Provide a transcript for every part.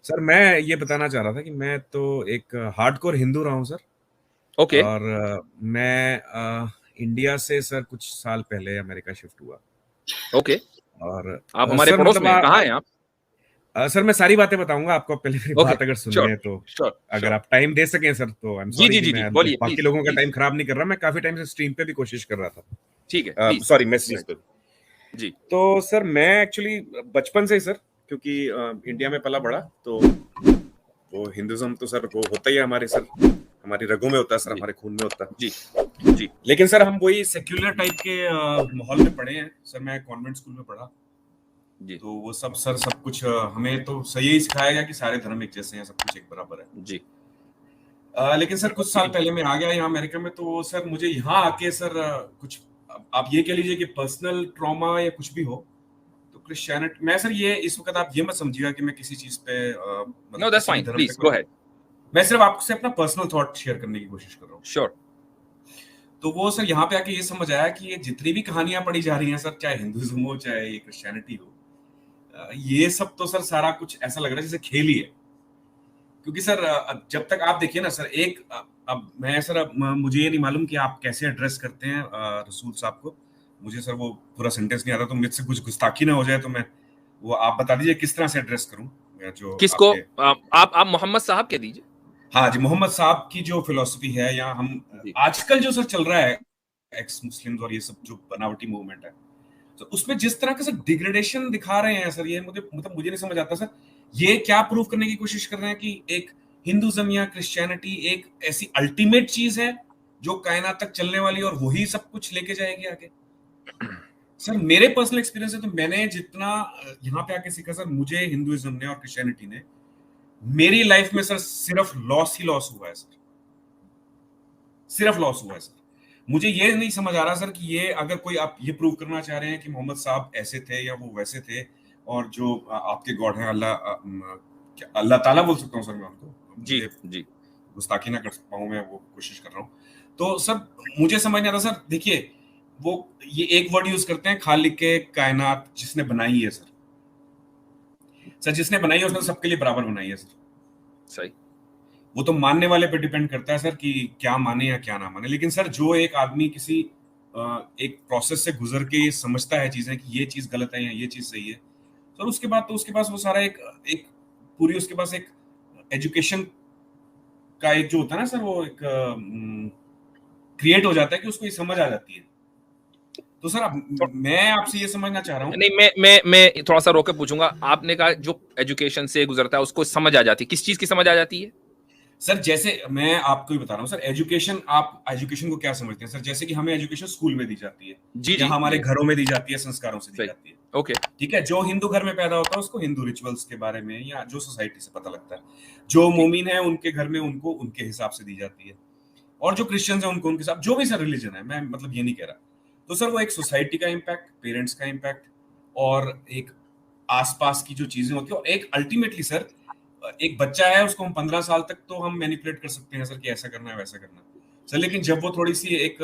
Sir मैं ये बताना चाह रहा था कि मैं तो एक हार्डकोर हिंदू रहा हूँ सर। ओके और मैं इंडिया से सर कुछ साल पहले अमेरिका शिफ्ट हुआ। ओके और आप हमारे सर पड़ोस मतलब में हैं, कहाँ हैं आप? सर मैं सारी बातें बताऊंगा आपको, पहले मेरी ओके, बात अगर सुननी श्योर है तो। श्योर अगर श्योर। आप टाइम दे सकें सर तो आई एम जी सॉरी जी कि जी जी, मैं बोलिए बाकी प्लीज लोगों का प्लीज। टाइम खराब नहीं कर रहा। मैं काफी टाइम से स्ट्रीम पे भी कोशिश कर रहा ठीक है, था, please sorry go messages ahead. पे। जी तो सर मैं एक्चुअली बचपन से ही सर, क्योंकि इंडिया में पला बड़ा, तो वो हिंदुज्म तो सर वो होता ही है हमारे सर, हमारी रगों में होता है सर, जी हमारे खून में होता जी है। जी लेकिन सर हम वही सेक्युलर टाइप के माहौल में पढ़े हैं सर। मैं कॉन्वेंट स्कूल में पढ़ा, जी तो वो सब सर सब कुछ हमें तो सही ही सिखाया गया कि सारे धर्म एक जैसे हैं, सब कुछ एक बराबर है। जी लेकिन सर कुछ साल पहले मैं आ गया यहाँ अमेरिका में, तो सर मुझे यहाँ आके सर कुछ आप ये कह लीजिए कि पर्सनल ट्रॉमा या कुछ भी हो, तो क्रिश्चियनिटी मैं सर ये इस वक्त आप ये मत समझिएगा कि मैं किसी चीज पे मतलब नो दैट्स किसी भी फाइन, धर्म पे प्लीज कोई, गो अहेड। मैं सिर्फ आपसे अपना पर्सनल थॉट शेयर करने की कोशिश कर रहा हूँ। श्योर। तो वो सर यहाँ पे आके ये समझ आया कि ये जितनी भी कहानियां पढ़ी जा रही हैं सर, चाहे हिंदुज्म हो चाहे ये क्रिश्चियनिटी हो, ये सब तो सर सारा कुछ ऐसा लग रहा है जैसे खेल ही है। क्योंकि सर जब तक आप देखिए ना सर, एक अब मैं सर मुझे ये नहीं मालूम कि आप कैसे एड्रेस करते हैं रसूल साहब को। मुझे सर वो पूरा सेंटेंस नहीं आता, तो मुझसे कुछ गुस्ताखी ना हो जाए, तो मैं वो आप बता दीजिए किस तरह से एड्रेस करूं मैं जो किसको? आपके। आप मोहम्मद साहब कह दीजिए। हाँ जी, मोहम्मद साहब की जो फिलोसफी है, या हम जी आजकल जो सर चल रहा है एक्स मुस्लिम्स और ये सब जो बनावटी मूवमेंट है, तो उसमें जिस तरह का सर डिग्रेडेशन दिखा रहे हैं सर, ये मुझे नहीं समझ आता सर। ये क्या प्रूव करने की कोशिश कर रहे हैं कि एक हिंदुज्म या क्रिश्चियनिटी एक ऐसी अल्टीमेट चीज है जो कायनात तक चलने वाली है और वही सब कुछ लेके जाएगी आगे। सर मेरे पर्सनल एक्सपीरियंस है, तो मैंने जितना यहाँ पे आके सीखा सर, मुझे हिंदुइज्म ने और क्रिश्चियनिटी ने मेरी लाइफ में सर सिर्फ लॉस ही लॉस हुआ है सर, सिर्फ लॉस हुआ है सर। मुझे ये नहीं समझ आ रहा सर कि ये अगर कोई आप ये प्रूव करना चाह रहे हैं कि मोहम्मद साहब ऐसे थे या वो वैसे थे, और जो आपके गॉड हैं अल्लाह, अल्लाह ताला बोल सकता हूँ सर मैं उनको, जी मुझे जी गुस्ताखी ना कर पाऊं, मैं वो कोशिश कर रहा हूँ। तो सर मुझे समझ नहीं आता सर। देखिए वो ये एक वर्ड यूज करते हैं, खालिक के कायनात, जिसने बनाई है सर। सर जिसने बनाई है उसने सबके लिए बराबर बनाई है सर। सही। वो तो मानने वाले पे डिपेंड करता है सर कि क्या माने या क्या ना माने। लेकिन सर जो एक आदमी किसी एक प्रोसेस से गुजर के ये समझता है चीजें कि ये चीज गलत है या ये चीज सही है, सर उसके बाद तो उसके पास वो सारा एक एक पूरी उसके पास एक एजुकेशन का एक जो होता है ना सर, वो एक क्रिएट हो जाता है कि उसको ये समझ आ जाती है। तो सर अब तो, मैं आपसे ये समझना चाह रहा हूँ। नहीं, मैं थोड़ा सा रोक के पूछूंगा। आपने कहा जो एजुकेशन से गुजरता है उसको समझ आ जाती है, किस चीज की समझ आ जाती है? सर जैसे मैं आपको ही बता रहा हूँ सर, एजुकेशन, आप एजुकेशन को क्या समझते हैं सर? जैसे कि हमें एजुकेशन स्कूल में दी जाती है, जी या जी हमारे जी। घरों में दी जाती है, संस्कारों से दी सही। जाती है। ओके। ठीक है, जो हिंदू घर में पैदा होता है उसको हिंदू रिचुअल्स के बारे में या जो सोसाइटी से पता लगता है, जो ठीक। मोमिन है उनके घर में उनको उनके हिसाब से दी जाती है, और जो क्रिश्चियंस है उनको उनके हिसाब, जो भी सर रिलीजन है, मैं मतलब ये नहीं कह रहा। तो सर वो एक सोसाइटी का इम्पैक्ट, पेरेंट्स का इम्पैक्ट, और एक आसपास की जो चीजें होती है, और एक अल्टीमेटली सर एक बच्चा है, उसको हम 15 साल तक तो हम मैनिपुलेट कर सकते हैं सर कि ऐसा करना है वैसा करना है सर। लेकिन जब वो थोड़ी सी एक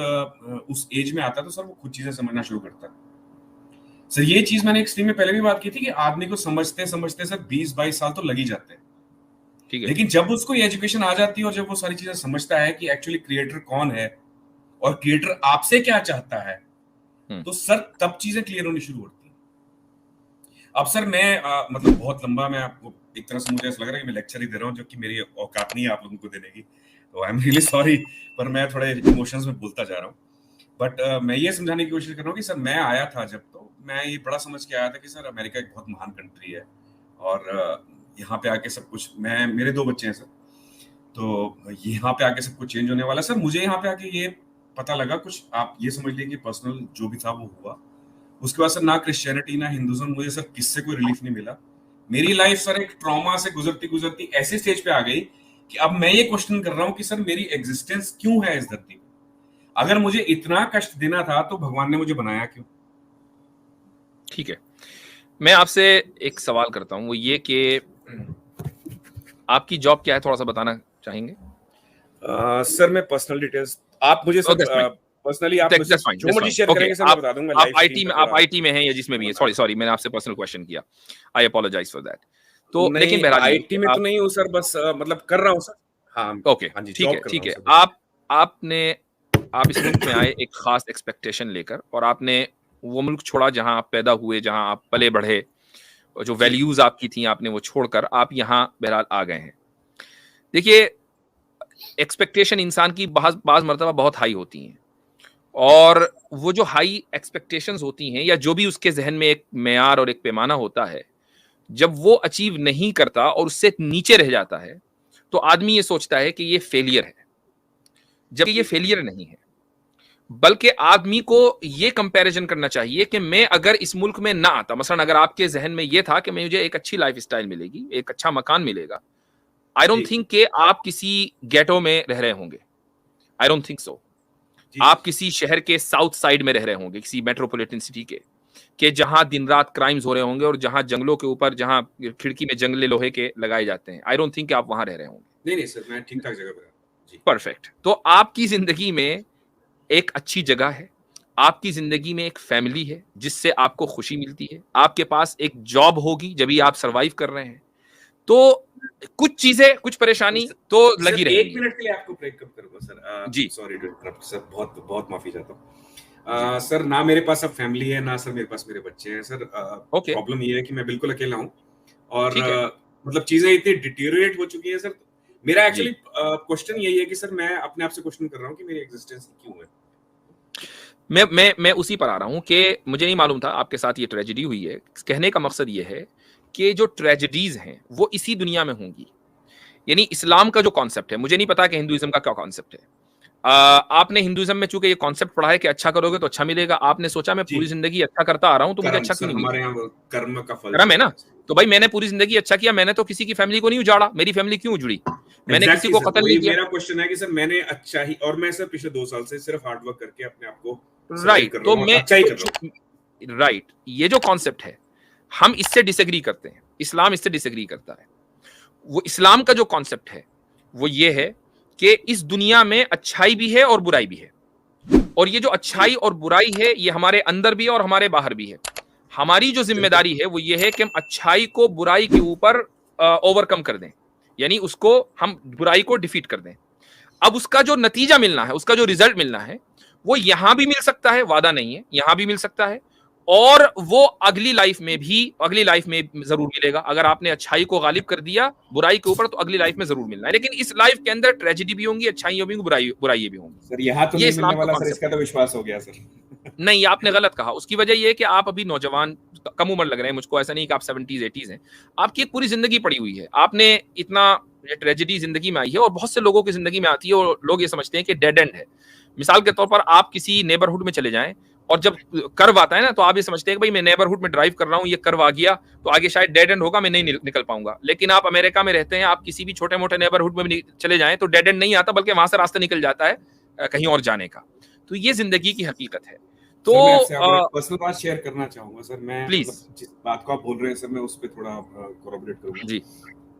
उस एज में आता है, तो सर वो खुद चीजें समझना शुरू करता है सर। ये चीज मैंने एक स्ट्रीम में पहले भी बात की थी कि आदमी को समझते समझते सर 20-22 साल तो लग ही जाते हैं। ठीक है। लेकिन जब उसको ये एजुकेशन आ जाती है और जब वो सारी चीजें समझता है कि एक्चुअली क्रिएटर कौन है और क्रिएटर आपसे क्या चाहता है, तो सर तब चीजें क्लियर होनी शुरू होती हैं। अब सर मैं मतलब बहुत लंबा, मैं आपको एक तरह से मुझे ऐसा लग रहा है कि मैं लेक्चर ही दे रहा हूँ, जो कि मेरी औकात नहीं है आप लोगों को देने की, तो आई एम रियली सॉरी, पर मैं थोड़े इमोशंस में बोलता जा रहा हूँ। बट मैं ये समझाने की कोशिश कर रहा हूँ कि सर मैं आया था जब, तो मैं ये बड़ा समझ के आया था कि सर अमेरिका एक बहुत महान कंट्री है, और यहाँ पे आके सब कुछ, मैं मेरे 2 बच्चे हैं सर, तो यहाँ पे आके सब कुछ चेंज होने वाला है सर। मुझे यहाँ पे आके ये पता लगा कुछ, आप ये समझ लीजिए कि पर्सनल जो भी था वो हुआ। उसके बाद सर ना क्रिश्चियनिटी ना हिंदुज्म, मुझे सर किससे कोई रिलीफ नहीं मिला। मेरी लाइफ सर एक ट्रॉमा से गुजरती गुजरती ऐसे स्टेज पे आ गई कि अब मैं ये क्वेश्चन कर रहा हूँ कि सर मेरी एग्जिस्टेंस क्यों है इस धरती पे? अगर मुझे इतना कष्ट देना था तो भगवान ने मुझे बनाया क्यों? ठीक है, मैं आपसे एक सवाल करता हूँ, वो ये कि आपकी जॉब क्या है, थोड़ा सा बताना चाहेंगे? सर मैं पर्सनल डिटेल्स, आप मुझे सर दैट्स फाइन, पर्सनली आप मुझसे दैट्स फाइन, जो दैट्स मर्जी फाइन। शेयर ओके, करेंगे सर, मैं बता दूंगा। लाइव स्ट्रीम पे आप थोड़ा आईटी में हैं या जिसमें भी गलत हैं, आ रहा सॉरी सॉरी, मैंने आपसे पर्सनल क्वेश्चन किया, आई अपोलोजाइज फॉर दैट। तो लेकिन बहरहाल आईटी में तो नहीं हूँ सर, बस मतलब कर रहा हूँ सर। हाँ ओके, हाँ जी, ठीक जॉब है, कर ठीक रहा है। हूँ सर। आप इस मुल्क में आए एक खास एक्सपेक्टेशन लेकर, और आपने वो मुल्क छोड़ा जहां आप पैदा हुए, जहां आप पले बढ़े, और जो वैल्यूज आपकी थी आपने वो छोड़कर आप यहाँ बहरहाल आ गए हैं। देखिए, एक्सपेक्टेशन इंसान की बाज मर्तबा बहुत हाई होती हैं, और वो जो हाई एक्सपेक्टेशंस होती हैं, या जो भी उसके जहन में एक मेयार और एक पैमाना होता है, जब वो अचीव नहीं करता और उससे नीचे रह जाता है, तो आदमी ये सोचता है कि ये फेलियर है, जबकि ये फेलियर नहीं है। बल्कि आदमी को ये कंपैरिजन करना चाहिए कि मैं अगर इस मुल्क में ना आता, मसलन अगर आपके जहन में ये था कि मुझे एक अच्छी लाइफ स्टाइल मिलेगी, एक अच्छा मकान मिलेगा, आई डोंट थिंक कि आप किसी गेटो में रह रहे होंगे। I don't think so. आप किसी शहर के साउथ साइड में रह रहे होंगे, किसी मेट्रोपॉलिटन सिटी के जहां दिन रात क्राइम्स हो रहे होंगे, और जहां जंगलों के ऊपर, जहां खिड़की में जंगले लोहे के लगाए जाते हैं। आई डोंट थिंक कि आप वहां रह रहे होंगे। नहीं नहीं सर, मैं ठीक ठाक जगह पर जी। परफेक्ट। तो आपकी जिंदगी में एक अच्छी जगह है, आपकी जिंदगी में एक फैमिली है जिससे आपको खुशी मिलती है, आपके पास एक जॉब होगी जब भी आप सरवाइव कर रहे हैं, तो कुछ चीजें, कुछ परेशानी तो लगी रहेंगी। 1 मिनट के लिए आपको ब्रेक अप करूंगा सर। जी सॉरी टू इंटरप्ट सर, बहुत बहुत माफी चाहता हूँ सर। ना मेरे पास अब फैमिली है, ना सर मेरे पास मेरे बच्चे हैं सर। ओके, प्रॉब्लम ये है कि मैं बिल्कुल अकेला हूँ, और ठीक है मतलब चीजें इतनी डिटेरियोरेट हो चुकी हैं सर। मेरा जी। एक्चुअली क्वेश्चन यही है कि सर मैं अपने आप से क्वेश्चन कर रहा हूँ कि मेरी एग्जिस्टेंस क्यों है। मैं उसी पर आ रहा हूं कि मुझे नहीं मालूम था आपके साथ ये ट्रेजेडी हुई है। कहने का मकसद ये है कि जो ट्रेजेडीज हैं वो इसी दुनिया में होंगी। यानी इस्लाम का जो कॉन्सेप्ट है, मुझे नहीं पता कि हिंदुइज्म का क्या कॉन्सेप्ट है। आपने हिंदुइज्म में चूंकि ये कॉन्सेप्ट पढ़ा है कि अच्छा करोगे तो अच्छा मिलेगा, आपने सोचा मैं पूरी जिंदगी अच्छा करता आ रहा हूं तो मुझे कर्म अच्छा सर, क्यों नहीं हमारे मिलेगा। यहाँ कर्म का फल कर्म है ना। चलता है। तो भाई मैंने पूरी जिंदगी अच्छा किया, मैंने तो किसी की फैमिली को नहीं उजाड़ा, मेरी फैमिली क्यों उजड़ी, मैंने किसी को सर, कत्ल वही नहीं किया। मेरा क्वेश्चन है कि सर मैंने अच्छा ही, और मैं सर पिछले 2 साल से सिर्फ हार्ड वर्क करके अपने आप को सर्वाइव राइट, कर रहा तो हूँ, मैं और अच्छा ही तो कर रहा हूँ। राइट, ये जो कॉन्सेप्ट है हम इससे डिसएग्री करते हैं, इस्लाम इससे डिसएग्री करता है। वो इस्लाम का जो कॉन्सेप्ट है वो ये है कि इस दुनिया में अच्छाई भी है और बुराई भी है, और ये जो अच्छाई और बुराई है ये हमारे अंदर भी है और हमारे बाहर भी है। हमारी जो जिम्मेदारी है वो ये है कि हम अच्छाई को बुराई के ऊपर ओवरकम कर दें, यानी उसको हम बुराई को डिफीट कर दें। अब उसका जो नतीजा मिलना है, उसका जो रिजल्ट मिलना है, वो यहां भी मिल सकता है, वादा नहीं है, यहां भी मिल सकता है, और वो अगली लाइफ में जरूर मिलेगा। अगर आपने अच्छाई को गालिब कर दिया बुराई के ऊपर तो अगली लाइफ में जरूर मिलना है। लेकिन इस लाइफ के अंदर ट्रेजेडी भी होंगी, अच्छाइयां भी होंगी, बुराई भी होंगी। सर यहाँ तो ये नहीं इस्लाम मिलने का वाला सर, कॉन्सेप्ट इसका तो विश्वास हो गया सर। नहीं, आपने गलत कहा। उसकी वजह यह है कि आप अभी नौजवान, कम उम्र लग रहे हैं मुझको, ऐसा नहीं कि आप 70s 80s हैं। आपकी एक पूरी जिंदगी पड़ी हुई है, आपने इतना ट्रेजेडी जिंदगी में आई है, और बहुत से लोगों की जिंदगी में आती है और लोग ये समझते हैं कि डेड एंड है। मिसाल के तौर पर आप किसी नेबरहुड में चले जाएं, और जब कर्व आता है ना तो आप ये समझते हैं कि भाई मैं नेबरहुड में ड्राइव कर रहा हूँ, ये कर्व आ गया तो आगे शायद डेड एंड होगा, मैं नहीं निकल पाऊंगा। लेकिन आप अमेरिका में रहते हैं, आप किसी भी छोटे मोटे नेबरहुड में भी चले जाएं तो डेड एंड नहीं आता, बल्कि वहां से रास्ता निकल जाता है कहीं और जाने का। तो ये जिंदगी की हकीकत है। तो सर, मैं आपसे एक पर्सनल बात शेयर करना चाहूंगा सर। मैं प्लीज मतलब जिस बात को आप बोल रहे हैं सर, मैं उस पर थोड़ा कोरबरेट करूंगा जी।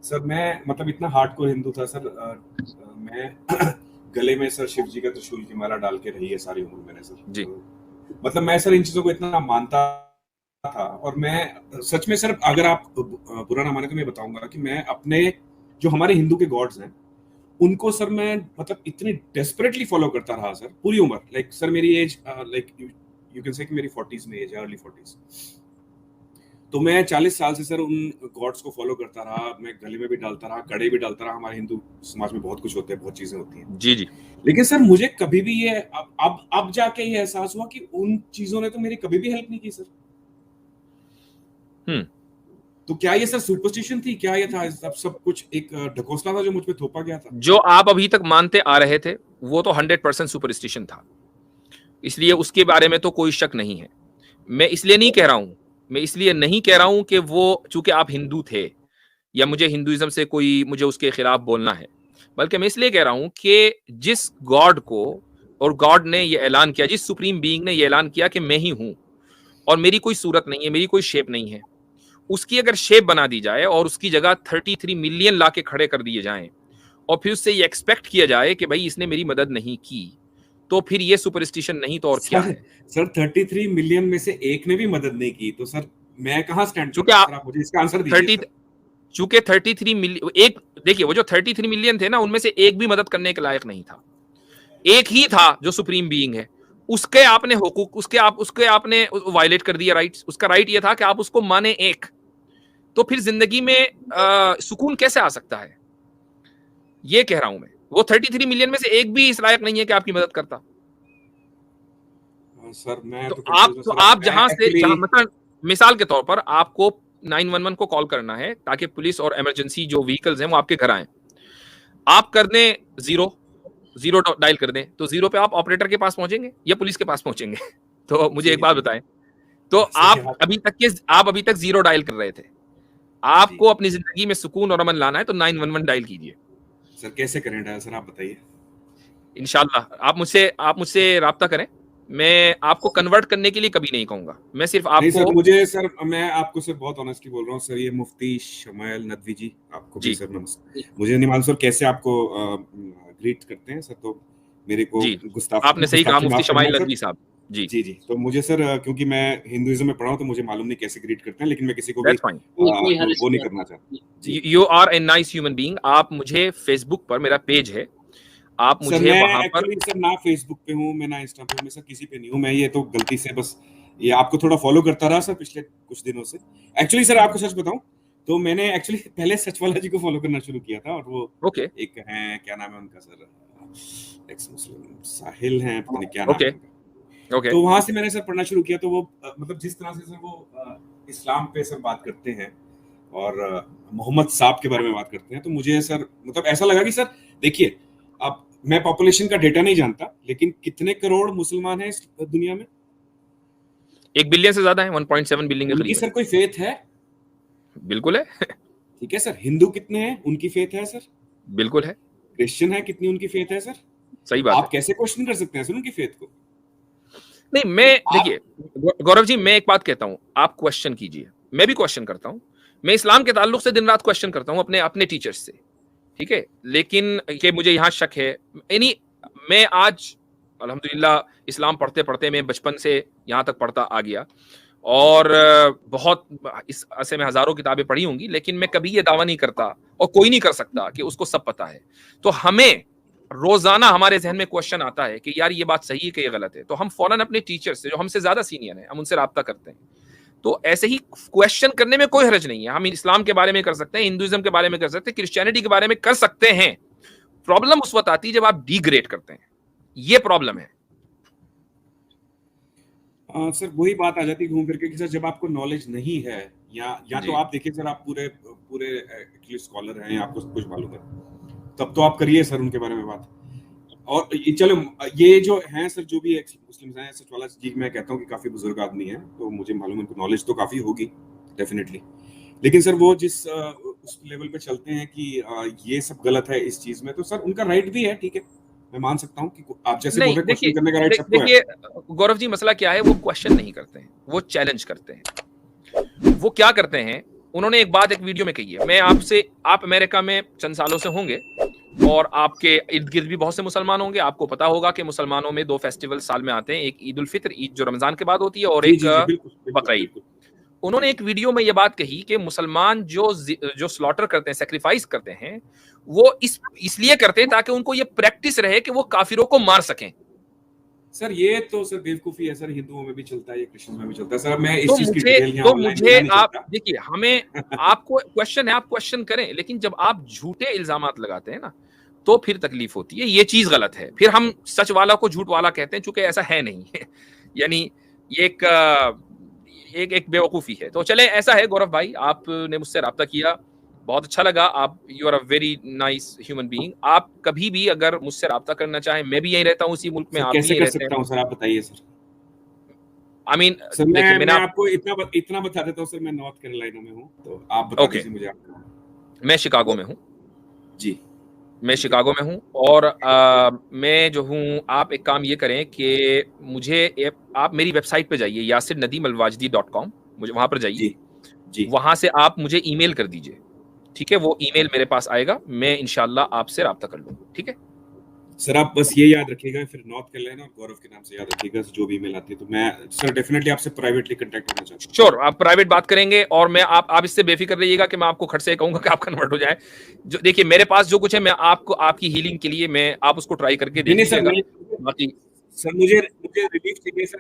सर। मैं मतलब इतना हार्डकोर हिंदू था सर। मैं गले में सर शिव जी का त्रिशूल की माला डाल के रही है सारी उम्र मैंने सर जी। मतलब मैं सर इन चीजों को इतना मानता था, और मैं सच में सर, अगर आप बुरा ना माने तो मैं बताऊंगा कि मैं अपने जो हमारे हिंदू के गॉड्स हैं उनको सर मैं मतलब इतनी डेस्परेटली फॉलो करता रहा सर पूरी उम्र। लाइक सर मेरी age like you can say कि मेरी 40s में एज है, अर्ली 40s। तो मैं 40 साल से सर उन गॉड्स को फॉलो करता रहा। मैं गले में भी डालता रहा, कड़े भी डालता रहा। हमारे हिंदू समाज में बहुत कुछ होते हैं, बहुत चीजें होती हैं जी जी। लेकिन सर मुझे कभी भी ये अब जाके ये एहसास हुआ कि उन चीजों ने तो मेरी कभी भी हेल्प नहीं की सर। तो क्या ये सर सुपरस्टिशन थी, क्या ये था सब कुछ एक ढकोसला था जो मुझ पे थोपा गया था? जो आप अभी तक मानते आ रहे थे वो तो 100% सुपरस्टिशन था, इसलिए उसके बारे में तो कोई शक नहीं है। मैं इसलिए नहीं कह रहा हूं कि वो चूंकि आप हिंदू थे या मुझे हिंदुइज्म से मुझे उसके खिलाफ बोलना है, बल्कि मैं इसलिए कह रहा हूं कि जिस गॉड को, और गॉड ने ये ऐलान किया, जिस सुप्रीम बीइंग ने ये ऐलान किया कि मैं ही हूं और मेरी कोई सूरत नहीं है, मेरी कोई शेप नहीं है, उसकी अगर शेप बना दी जाए और उसकी जगह 33 मिलियन ला के खड़े कर दिए जाएं, और फिर उससे ये एक्सपेक्ट किया जाए कि भाई इसने मेरी मदद नहीं की, तो फिर ये सुपरस्टिशन नहीं तो और क्या है? सर 33 मिलियन में से एक ने भी मदद नहीं की तो सर मैं कहां स्टैंड चूंकि करूं? सर आप मुझे इसका आंसर दीजिए। चूंकि 33 मिलियन, एक देखिए वो जो 33 मिलियन थे ना, उनमें से एक भी मदद करने के लायक नहीं था, एक ही था जो सुप्रीम बीइंग है, उसके आपने हुकूक, उसके आपने वायलेट कर दिया राइट्स। उसका राइट ये था कि आप उसको माने एक, तो फिर जिंदगी में सुकून कैसे आ सकता है? ये कह रहा हूं मैं। वो 33 मिलियन में से एक भी इस लायक नहीं है कि आपकी मदद करता। सर मैं तो आप जहां से, जहां मतलब मिसाल के तौर पर आपको 911 को कॉल करना है ताकि पुलिस और इमरजेंसी जो व्हीकल्स हैं वो आपके घर आए, आप कर दें जीरो डायल कर दें, तो जीरो पे आप ऑपरेटर के पास पहुंचेंगे या पुलिस के पास पहुंचेंगे? तो मुझे एक बात बताएं, तो आप अभी तक जीरो डायल कर रहे थे। आपको अपनी जिंदगी में सुकून और अमन लाना है तो 911 डायल कीजिए। सर कैसे करें डायल सर, आप बताइए। इंशाल्लाह आप मुझसे राब्ता करें, मैं आपको कन्वर्ट करने के लिए कभी नहीं कहूंगा, मैं सिर्फ आपको। नहीं सर, मुझे सर, मैं आपको सर बहुत ऑनेस्टली बोल रहा हूँ सर, ये मुफ्ती शमाइल नदवी जी, आपको भी सर नमस्ते। मुझे नहीं मालूम सर कैसे आपको ग्रीट करते हैं सर, तो मेरे को गुस्ताखी, आपने सही कहा मुफ्ती शमाइल नदवी साहब जी जी। तो मुझे सर, क्योंकि मैं हिंदुइज्म में पढ़ा हूँ तो मुझे मालूम नहीं कैसे ग्रीट करते हैं, लेकिन मैं किसी को भी वो नहीं करना चाहता। You are a nice human being. आप मुझे फेसबुक पर, मेरा पेज है, आप मुझे वहां पर। सर ना फेसबुक पे हूँ मैं, ना इंस्टा पे हूँ मैं, सर किसी पे नहीं हूँ मैं। ये तो गलती से बस ये आपको थोड़ा फॉलो करता रहा सर पिछले कुछ दिनों से। एक्चुअली सर आपको सच बताऊं तो मैंने एक्चुअली पहले सचवाला जी को फॉलो करना शुरू किया था, और वो एक है, क्या नाम है उनका सर, एक्स मुस्लिम साहिल हैं, पता नहीं क्या नाम है उनका। तो वहां से मैंने सर पढ़ना शुरू किया, तो वो मतलब जिस तरह से सर वो इस्लाम पे सर बात करते हैं और मोहम्मद साहब के बारे में बात करते हैं, तो मुझे सर मतलब ऐसा लगा कि सर देखिए, अब मैं पॉपुलेशन का डेटा नहीं जानता, लेकिन कितने करोड़ मुसलमान हैं इस दुनिया में? 1 बिलियन से ज्यादा है, 1.7 बिलियन के करीब। सर कोई फेथ है? बिल्कुल है। ठीक है सर। हिंदू कितने हैं, उनकी फेथ है सर? बिल्कुल है। क्रिश्चियन है, कितनी उनकी फेथ है सर? सही बात आप कैसे क्वेश्चन कर सकते हैं सर उनकी फेथ को? नहीं, मैं देखिए गौरव जी, मैं एक बात कहता हूं, आप क्वेश्चन कीजिए, मैं भी क्वेश्चन करता हूं। मैं इस्लाम के ताल्लुक से दिन रात क्वेश्चन करता हूं अपने टीचर्स से, ठीक है, लेकिन ये मुझे यहाँ शक है। यानी मैं आज अल्हम्दुलिल्लाह इस्लाम पढ़ते पढ़ते मैं बचपन से यहाँ तक पढ़ता आ गया, और बहुत इस अरसे में हजारों किताबें पढ़ी होंगी, लेकिन मैं कभी ये दावा नहीं करता, और कोई नहीं कर सकता, कि उसको सब पता है। तो हमें रोजाना हमारे जहन में क्वेश्चन आता है कि यार ये बात सही है कि ये गलत है, तो हम फौरन अपने टीचर से, जो हमसे ज्यादा सीनियर हैं, हम उनसे राब्ता करते हैं। तो ऐसे ही क्वेश्चन करने में कोई हर्ज नहीं है। हम इस्लाम के बारे में कर सकते हैं, हिंदुइज्म के बारे में कर सकते हैं, क्रिश्चियनिटी के बारे में कर सकते हैं। प्रॉब्लम उस वक्त आती है जब आप डिग्रेड करते हैं, ये प्रॉब्लम है। सर वही बात आ जाती है घूम फिर के कि सर जब आपको नॉलेज नहीं है, या तो आप देखिए सर, आप पूरे एक्चुअली स्कॉलर हैं, आपको सब कुछ मालूम है, तब तो आप करिए सर उनके बारे में बात। और चलो ये जो हैं सर, जो भी मुस्लिम्स हैं, सचवाला जी मैं कहता हूँ कि काफी बुजुर्ग आदमी हैं, तो मुझे मालूम है उनको नॉलेज तो काफी होगी डेफिनेटली, लेकिन सर वो जिस उस लेवल पे चलते हैं कि ये सब गलत है इस चीज में, तो सर उनका राइट भी है, ठीक है, मैं मान सकता हूँ कि आप जैसे बोल रहे हैं क्वेश्चन करने का राइट सबको है। देखिए गौरव जी, मसला क्या है, वो क्वेश्चन नहीं करते हैं, वो चैलेंज करते हैं। वो क्या करते हैं, उन्होंने एक बात एक वीडियो में कही है, मैं आपसे, आप अमेरिका में चंद सालों से होंगे और आपके इर्द गिर्द भी बहुत से मुसलमान होंगे, आपको पता होगा कि मुसलमानों में 2 फेस्टिवल साल में आते हैं, एक ईद उल फित्र, ईद जो रमजान के बाद होती है, और एक बकरा ईद। उन्होंने एक वीडियो में यह बात कही कि मुसलमान जो स्लॉटर करते हैं, सैक्रिफाइस करते हैं, वो इसलिए करते हैं ताकि उनको ये प्रैक्टिस रहे कि वो काफिरों को मार सकें। सर ये तो सर बेवकूफी है सर, हिंदुओं में भी चलता है, ये क्रिश्चियन में भी चलता है सर। मैं इस चीज की डिटेल तो मुझे आप देखिए, हमें आपको क्वेश्चन है, आप क्वेश्चन करें, लेकिन जब आप झूठे इल्जामात लगाते हैं ना, तो फिर तकलीफ होती है, ये चीज गलत है। फिर हम सच वाला को झूठ वाला कहते हैं, चूंकि ऐसा है नहीं। यानी ये एक बेवकूफी है। तो चले, ऐसा है गौरव भाई, आपने मुझसे राब्ता किया, बहुत अच्छा लगा। आप you are a very nice human being. आप कभी भी अगर मुझसे राब्ता करना चाहें, मैं भी यहीं रहता हूँ इसी मुल्क में, आप कैसे कर सकता हूँ सर, आप बताइए सर। आई मीन सर मैं आपको इतना बता देता हूँ सर, मैं नॉर्थ कैरोलिना में हूँ, तो आप बता दीजिए मुझे। मैं शिकागो में हूँ जी, मैं शिकागो में हूँ, और मैं जो हूँ, आप एक काम ये करें कि मुझे आप मेरी वेबसाइट पे जाइए, yasirnadeemalwajdi.com, मुझे वहां पर जाइए, वहां से आप मुझे ईमेल कर दीजिए, ठीक है, वो ईमेल मेरे पास आएगा, मैं इंशाल्लाह आपसे राब्ता कर लूंगा, ठीक है सर आप बस ये याद रखिएगा, फिर नॉर्थ कैरोलिना और गौरव के नाम से याद रखिएगा, जो भी ईमेल आती है तो मैं सर डेफिनेटली आपसे प्राइवेटली कांटेक्ट करना चाहता हूँ। श्योर, आप प्राइवेट बात करेंगे और मैं आप इससे बेफिक्र रहिएगा कि मैं आपको खट से कहूंगा कि आप कन्वर्ट हो जाए। जो देखिए मेरे पास जो कुछ है मैं आपको आपकी हीलिंग के लिए मैं आप उसको ट्राई करके देख लीजिएगा। बाकी सर मुझे रिलीफ चाहिए सर,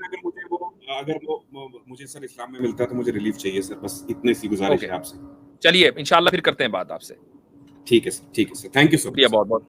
अगर वो मुझे सर इस्लाम में मिलता है तो मुझे रिलीफ चाहिए सर, बस इतनी सी गुजारिश है आपसे। चलिए इंशाल्लाह फिर करते हैं बात आपसे। ठीक है sir, thank you so much. बहुत बहुत